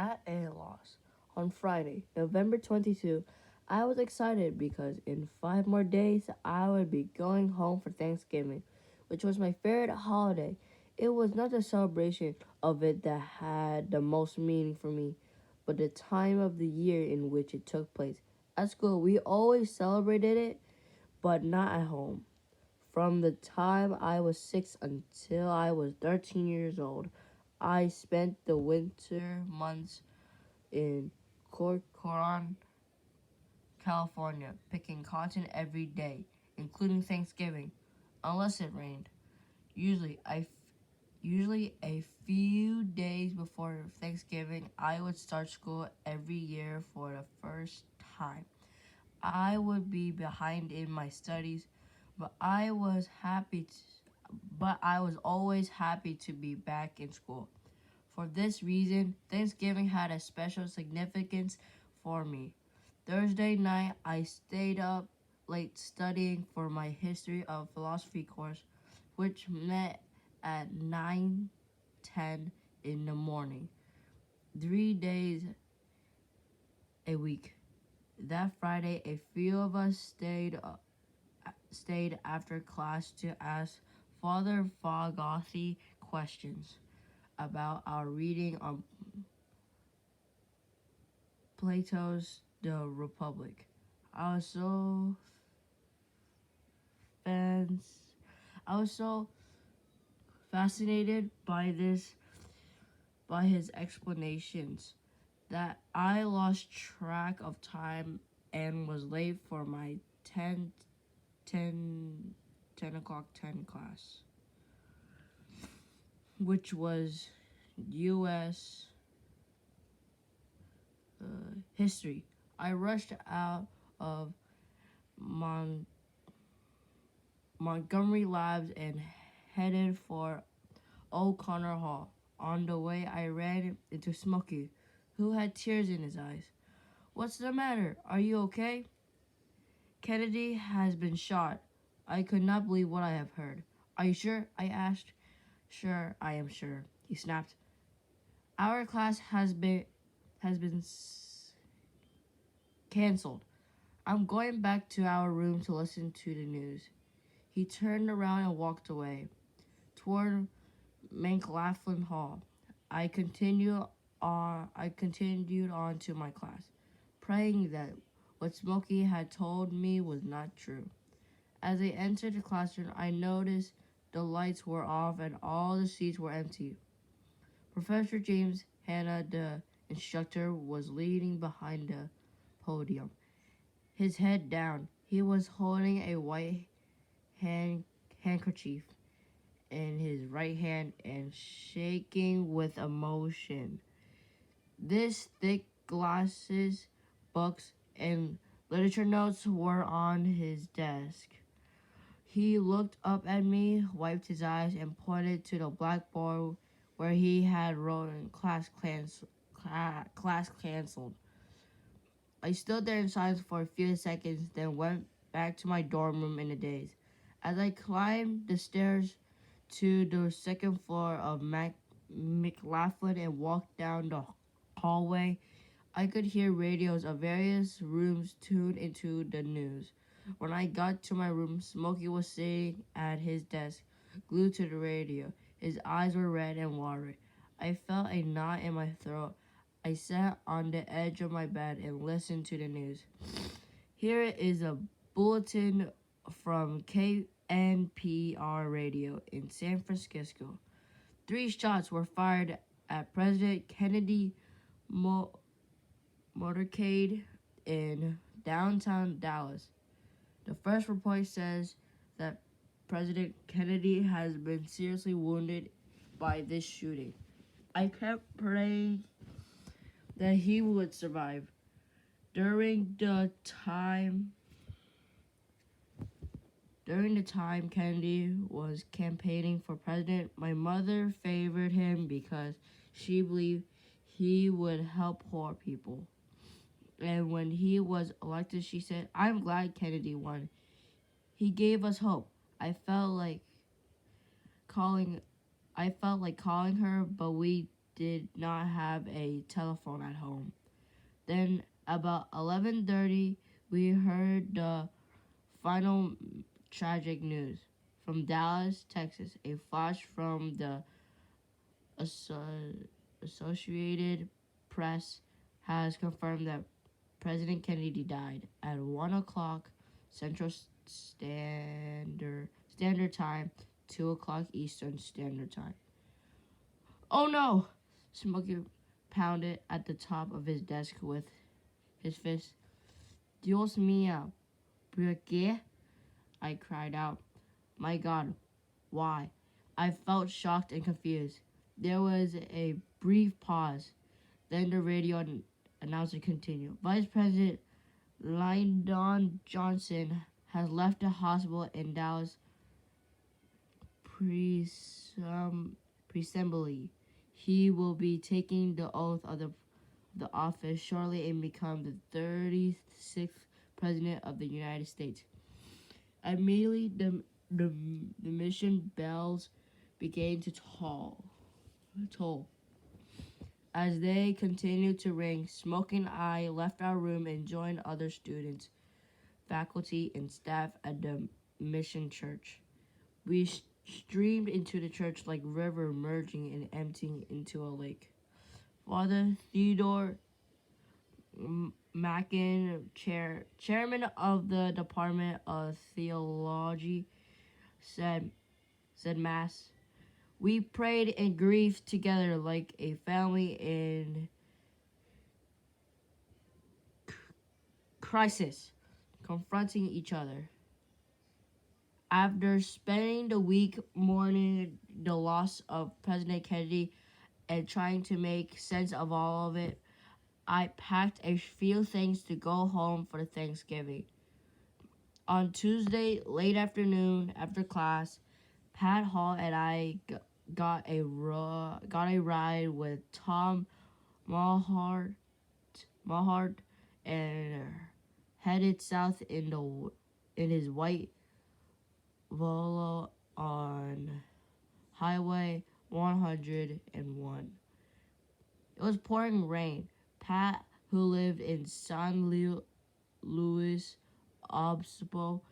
at a loss. On Friday, November 22, I was excited because in 5 more days I would be going home for Thanksgiving, which was my favorite holiday. It was not the celebration of it that had the most meaning for me, but the time of the year in which it took place. At school, we always celebrated it, but not at home. From the time I was 6 until I was 13 years old, I spent the winter months in Corcoran, California, picking cotton every day, including Thanksgiving, unless it rained. Usually, usually a few days before Thanksgiving, I would start school every year for the first time. I would be behind in my studies, but I was always happy to be back in school. For this reason, Thanksgiving had a special significance for me. Thursday night, I stayed up late studying for my history of philosophy course, which met at 9:10 in the morning, 3 days a week. That Friday, a few of us stayed after class to ask Father Fogothi questions about our reading on Plato's The Republic. I was so fans I was so fascinated by his explanations that I lost track of time and was late for my 10 o'clock 10 class, which was U.S. History. I rushed out of Montgomery Labs and headed for O'Connor Hall. On the way, I ran into Smokey, who had tears in his eyes. "What's the matter? Are you okay?" "Kennedy has been shot." I could not believe what I have heard. "Are you sure?" I asked. "Sure, I am sure," he snapped. "Our class has been canceled. I'm going back to our room to listen to the news." He turned around and walked away toward McLaughlin Hall. I continued on to my class, praying that what Smokey had told me was not true. As I entered the classroom, I noticed the lights were off and all the seats were empty. Professor James Hanna, the instructor, was leaning behind the podium, his head down. He was holding a white handkerchief in his right hand and shaking with emotion. His thick glasses, books, and literature notes were on his desk. He looked up at me, wiped his eyes, and pointed to the blackboard where he had written class canceled. I stood there in silence for a few seconds, then went back to my dorm room in a daze. As I climbed the stairs to the second floor of McLaughlin and walked down the hallway, I could hear radios of various rooms tuned into the news. When I got to my room, Smokey was sitting at his desk, glued to the radio. His eyes were red and watery. I felt a knot in my throat. I sat on the edge of my bed and listened to the news. Here is a bulletin from KNPR radio in San Francisco. 3 shots were fired at President Kennedy motorcade in downtown Dallas. The first report says that President Kennedy has been seriously wounded by this shooting. I kept praying that he would survive. During the time Kennedy was campaigning for president, my mother favored him because she believed he would help poor people. And when he was elected, she said, "I'm glad Kennedy won. He gave us hope." I felt like calling her, but we did not have a telephone at home. Then about 11:30, we heard the final tragic news from Dallas, Texas. A flash from the Associated Press has confirmed that President Kennedy died at 1 o'clock Central Standard Time, 2 o'clock Eastern Standard Time. Oh no! Smokey pounded at the top of his desk with his fist. Dios mío, ¿por qué? I cried out. My God, why? I felt shocked and confused. There was a brief pause. Then the radio announcer continued. Vice President Lyndon Johnson has left the hospital in Dallas presumably. He will be taking the oath of the office shortly and become the 36th President of the United States. Immediately, the mission bells began to toll. As they continued to ring, Smokey and I left our room and joined other students, faculty, and staff at the mission church. We streamed into the church like river merging and emptying into a lake. Father Theodore Mackin, chairman of the Department of Theology, said Mass. We prayed and grieved together like a family in crisis, confronting each other. After spending the week mourning the loss of President Kennedy and trying to make sense of all of it, I packed a few things to go home for Thanksgiving. On Tuesday, late afternoon, after class, Pat Hall and I got a ride with Tom Mulhart and headed south in his white Volvo on Highway 101. It was pouring rain. Pat, who lived in San Luis Obispo,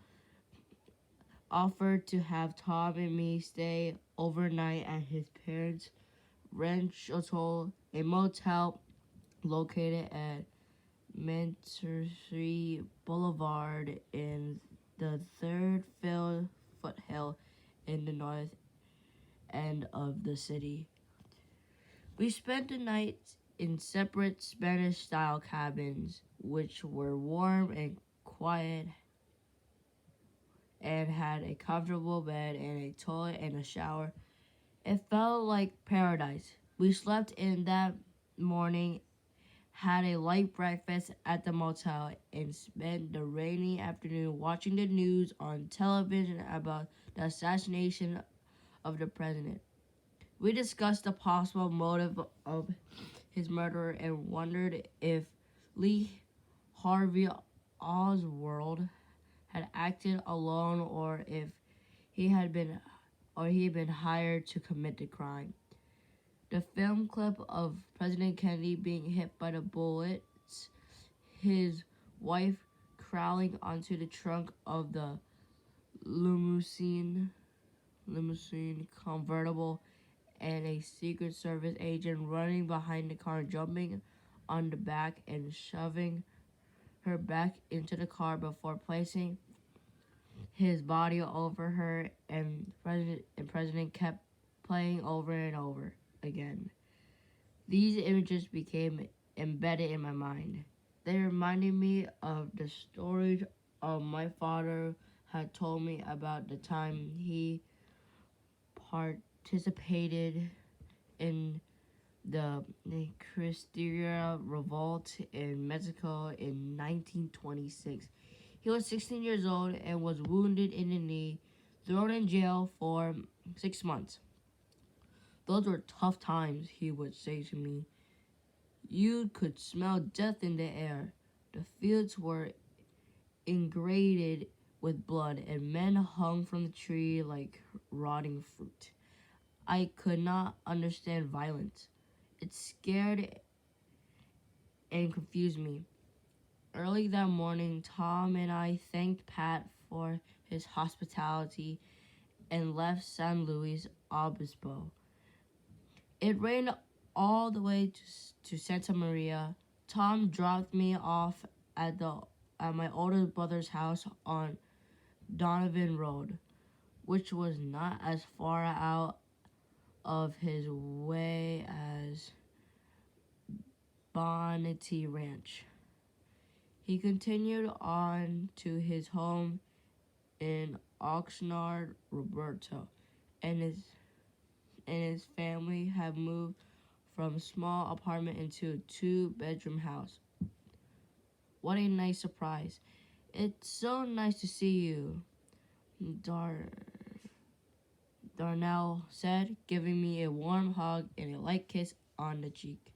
offered to have Tom and me stay overnight at his parents' rancho, a motel located at Mentortree Boulevard in the third foothill in the north end of the city. We spent the night in separate Spanish-style cabins, which were warm and quiet and had a comfortable bed and a toilet and a shower. It felt like paradise. We slept in that morning, had a light breakfast at the motel, and spent the rainy afternoon watching the news on television about the assassination of the president. We discussed the possible motive of his murder and wondered if Lee Harvey Oswald had acted alone or if he had been hired to commit the crime. The film clip of President Kennedy being hit by the bullets, his wife crawling onto the trunk of the limousine convertible, and a Secret Service agent running behind the car, jumping on the back and shoving her back into the car before placing his body over her, and President kept playing over and over again. These images became embedded in my mind. They reminded me of the stories my father had told me about the time he participated in the Cristera revolt in Mexico in 1926. He was 16 years old and was wounded in the knee, thrown in jail for 6 months. Those were tough times, he would say to me. You could smell death in the air. The fields were ingrated with blood, and men hung from the tree like rotting fruit. I could not understand violence. It scared and confused me. Early that morning, Tom and I thanked Pat for his hospitality and left San Luis Obispo. It rained all the way to Santa Maria. Tom dropped me off at the at my older brother's house on Donovan Road, which was not as far out of his way as Bonity Ranch. He continued on to his home in Oxnard, Roberto, and his family had moved from a small apartment into a two-bedroom house. What a nice surprise. It's so nice to see you, Darnell said, giving me a warm hug and a light kiss on the cheek.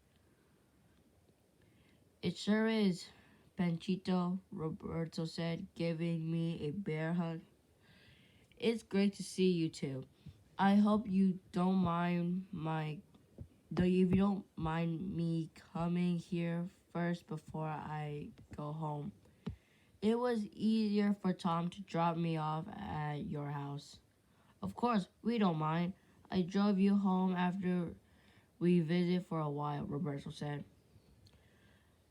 It sure is, Panchito, Roberto said, giving me a bear hug. It's great to see you too. I hope you don't mind though if you don't mind me coming here first before I go home. It was easier for Tom to drop me off at your house. Of course, we don't mind. I drove you home after we visited for a while, Roberto said.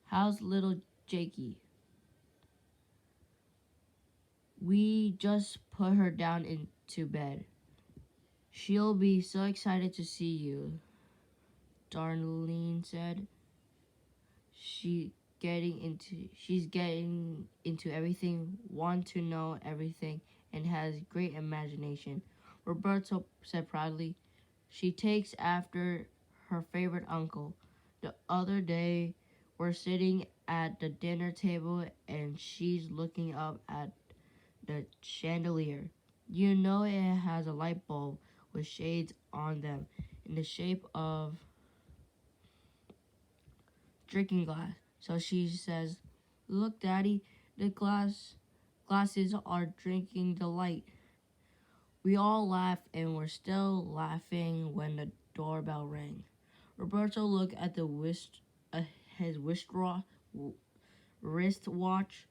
How's little Jakey? We just put her down into bed. She'll be so excited to see you, Darlene said. She's getting into everything, want to know everything, and has great imagination. Roberto said proudly. She takes after her favorite uncle. The other day we're sitting at the dinner table and she's looking up at the chandelier. You know it has a light bulb with shades on them in the shape of drinking glass. So she says, "Look, Daddy, the glasses are drinking the light." We all laughed and were still laughing when the doorbell rang. Roberto looked at his wristwatch.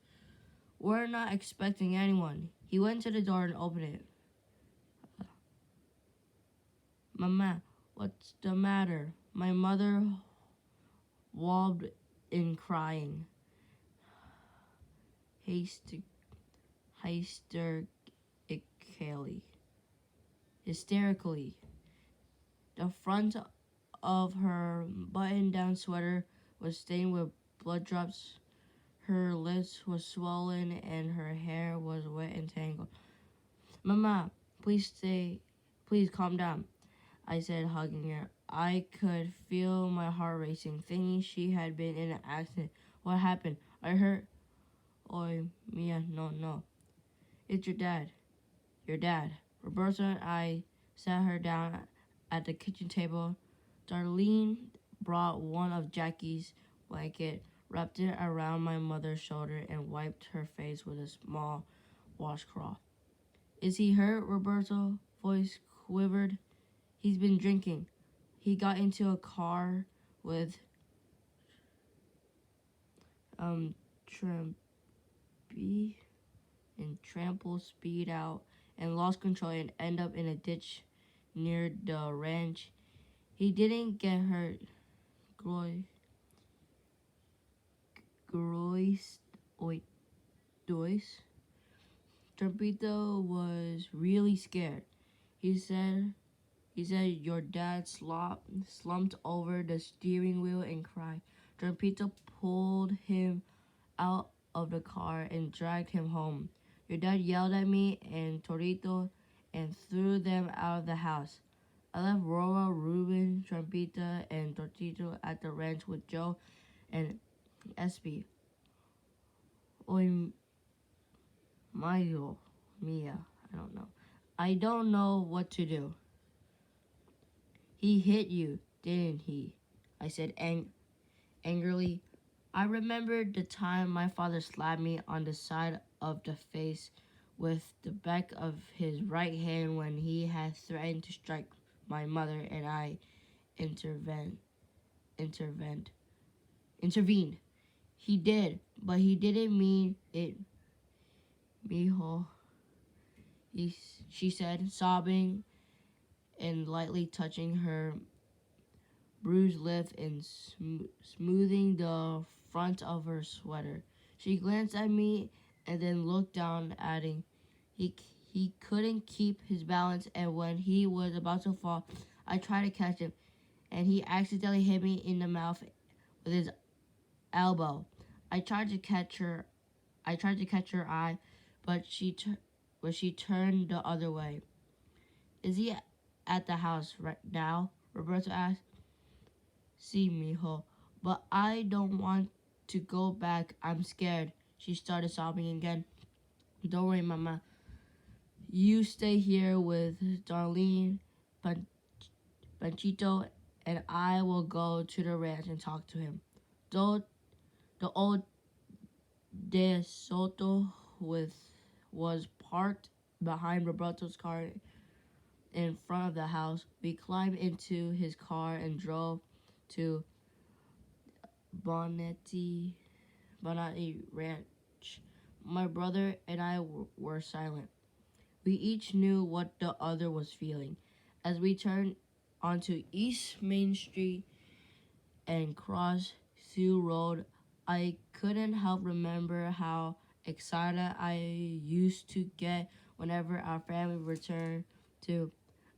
We're not expecting anyone. He went to the door and opened it. Mama, what's the matter? My mother walled in crying. Hysterically. Hysterically. The front of her button-down sweater was stained with blood drops. Her lips were swollen and her hair was wet and tangled. Mama, please calm down, I said, hugging her. I could feel my heart racing, thinking she had been in an accident. What happened? I hurt. Oy, Mia, no. It's your dad. Your dad. Roberta and I sat her down at the kitchen table. Darlene brought one of Jackie's blanket, wrapped it around my mother's shoulder, and wiped her face with a small washcloth. Is he hurt? Roberto's voice quivered. He's been drinking. He got into a car with Trampy and trampled speed out and lost control and ended up in a ditch near the ranch. He didn't get hurt. Dois. Trampito was really scared. He said your dad slumped over the steering wheel and cried. Trampito pulled him out of the car and dragged him home. Your dad yelled at me and Torito and threw them out of the house. I left Rora, Ruben, Trampita, and Tortito at the ranch with Joe and Espy. Oy, Mia, I don't know. I don't know what to do. He hit you, didn't he? I said angrily. I remembered the time my father slapped me on the side of the face with the back of his right hand when he had threatened to strike my mother, and I intervened. intervened. He did, but he didn't mean it, mijo. She said, sobbing and lightly touching her bruised lip and smoothing the front of her sweater. She glanced at me and then looked down, adding, he, he couldn't keep his balance, and when he was about to fall, I tried to catch him, and he accidentally hit me in the mouth with his elbow. I tried to catch her. I tried to catch her eye, but she turned the other way. Is he at the house right now? Roberto asked. See, mijo, but I don't want to go back. I'm scared. She started sobbing again. Don't worry, Mama. You stay here with Darlene, Panchito, and I will go to the ranch and talk to him. Though the old De Soto was parked behind Roberto's car in front of the house, we climbed into his car and drove to Bonetti Ranch. My brother and I were silent. We each knew what the other was feeling. As we turned onto East Main Street and crossed Sioux Road, I couldn't help remember how excited I used to get whenever our family returned to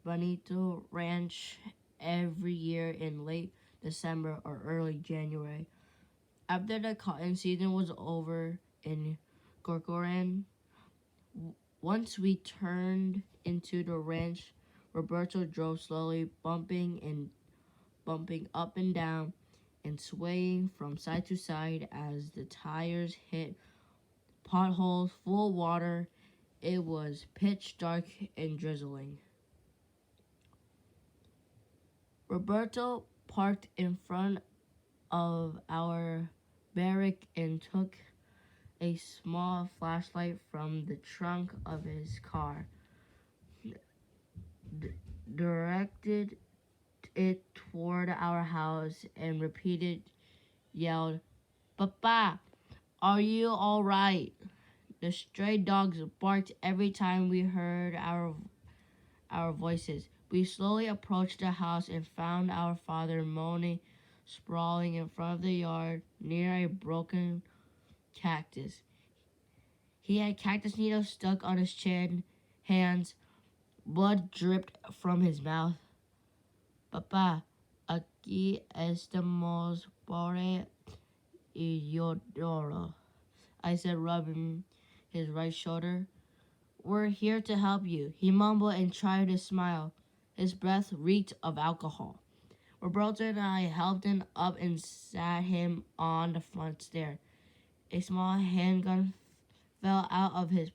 Bonito Ranch every year in late December or early January. After the cotton season was over in Corcoran, once we turned into the ranch, Roberto drove slowly, bumping up and down and swaying from side to side as the tires hit potholes full of water. It was pitch dark and drizzling. Roberto parked in front of our barrack and took a small flashlight from the trunk of his car, directed it toward our house, and yelled, Papa, are you all right? The stray dogs barked every time we heard our voices. We slowly approached the house and found our father moaning, sprawling in front of the yard near a broken cactus. He had cactus needles stuck on his chin, hands, blood dripped from his mouth. Papá, aquí estamos por Iodoro, I said, rubbing his right shoulder. We're here to help you, he mumbled and tried to smile. His breath reeked of alcohol. Roberto and I helped him up and sat him on the front stair. A small handgun fell out of his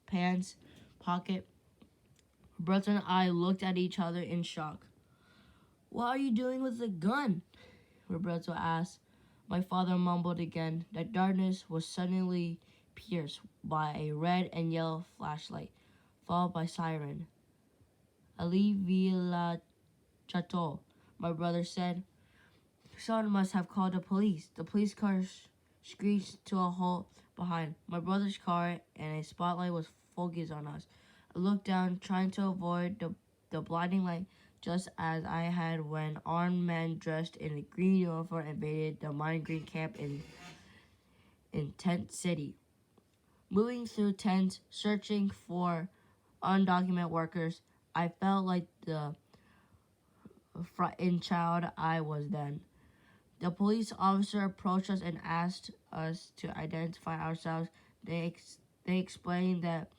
pants pocket. Roberto and I looked at each other in shock. What are you doing with the gun? Roberto asked. My father mumbled again. The darkness was suddenly pierced by a red and yellow flashlight, followed by siren. Alivia Chateau, my brother said. Someone must have called the police. The police car screeched to a halt behind my brother's car, and a spotlight was focused on us. I looked down, trying to avoid the blinding light, just as I had when armed men dressed in a green uniform invaded the Mine Green camp in Tent City. Moving through tents, searching for undocumented workers, I felt like the frightened child I was then. The police officer approached us and asked us to identify ourselves. They explained that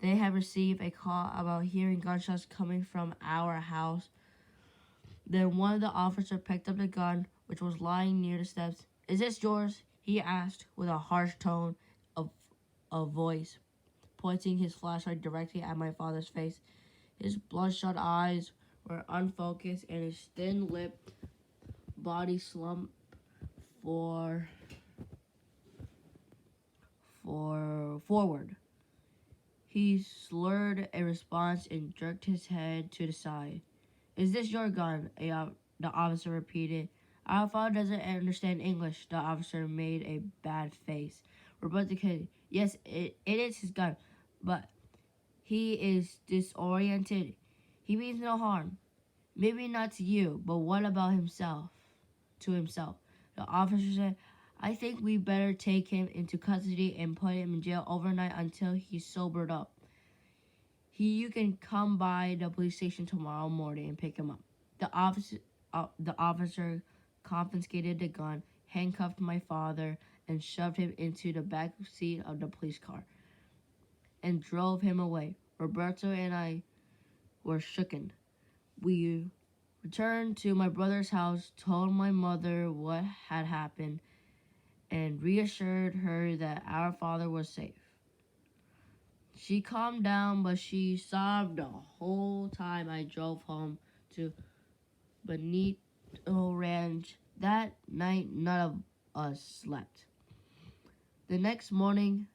they had received a call about hearing gunshots coming from our house. Then one of the officers picked up the gun, which was lying near the steps. Is this yours? He asked with a harsh tone of voice, pointing his flashlight directly at my father's face. His bloodshot eyes were unfocused, and his thin-lipped body slumped forward. He slurred a response and jerked his head to the side. Is this your gun? The officer repeated. Our father doesn't understand English. The officer made a bad face. Roberto kid, yes, it is his gun, but he is disoriented. He means no harm. Maybe not to you, but what about himself? To himself. The officer said, I think we better take him into custody and put him in jail overnight until he's sobered up. You can come by the police station tomorrow morning and pick him up. The officer confiscated the gun, handcuffed my father, and shoved him into the back seat of the police car and drove him away. Roberto and I were shooken. We returned to my brother's house, told my mother what had happened, and reassured her that our father was safe. She calmed down, but she sobbed the whole time I drove home to Benito Ranch. That night, none of us slept. The next morning,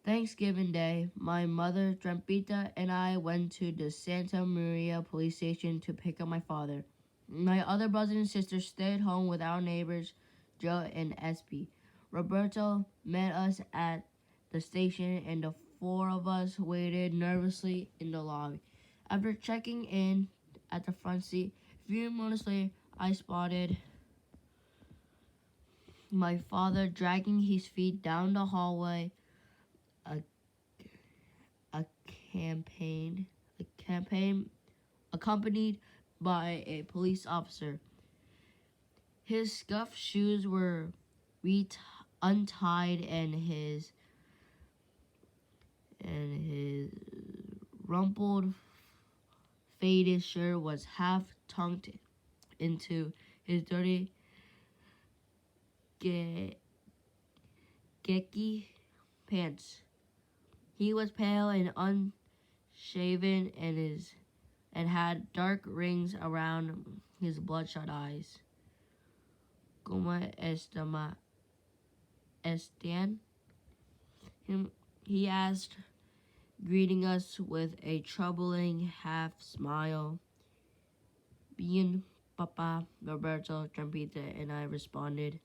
Thanksgiving Day, my mother, Trampita, and I went to the Santa Maria police station to pick up my father. My other brothers and sisters stayed home with our neighbors, Joe and Espy. Roberto met us at the station, and the four of us waited nervously in the lobby. After checking in at the front seat, a few moments later, I spotted my father dragging his feet down the hallway. A a campaign accompanied by a police officer. His scuffed shoes were untied, and his rumpled, faded shirt was half tucked into his dirty khaki pants. He was pale and unshaven, and had dark rings around his bloodshot eyes. ¿Cómo están? He asked, greeting us with a troubling half smile. Bien, Papa, Roberto, Trampita, and I responded.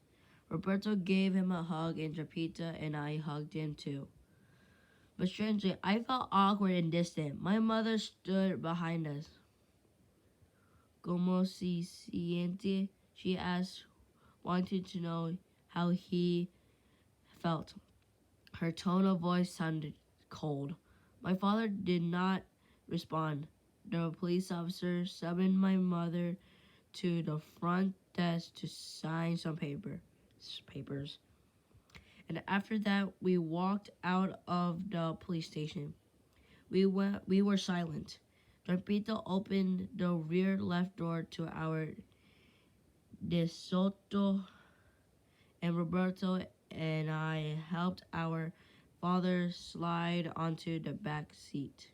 Roberto gave him a hug, and Trampita and I hugged him too. But strangely, I felt awkward and distant. My mother stood behind us. ¿Cómo se siente? She asked, wanting to know how he felt. Her tone of voice sounded cold. My father did not respond. The police officer summoned my mother to the front desk to sign some papers. And after that, we walked out of the police station. We were silent. Trampito opened the rear left door to our De Soto, and Roberto and I helped our father slide onto the back seat.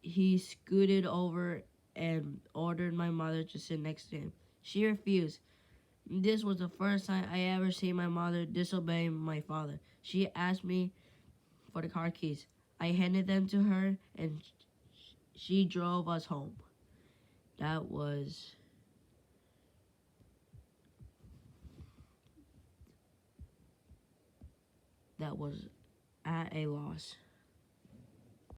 He scooted over and ordered my mother to sit next to him. She refused. This was the first time I ever seen my mother disobey my father. She asked me for the car keys. I handed them to her, and she drove us home. That was at a loss.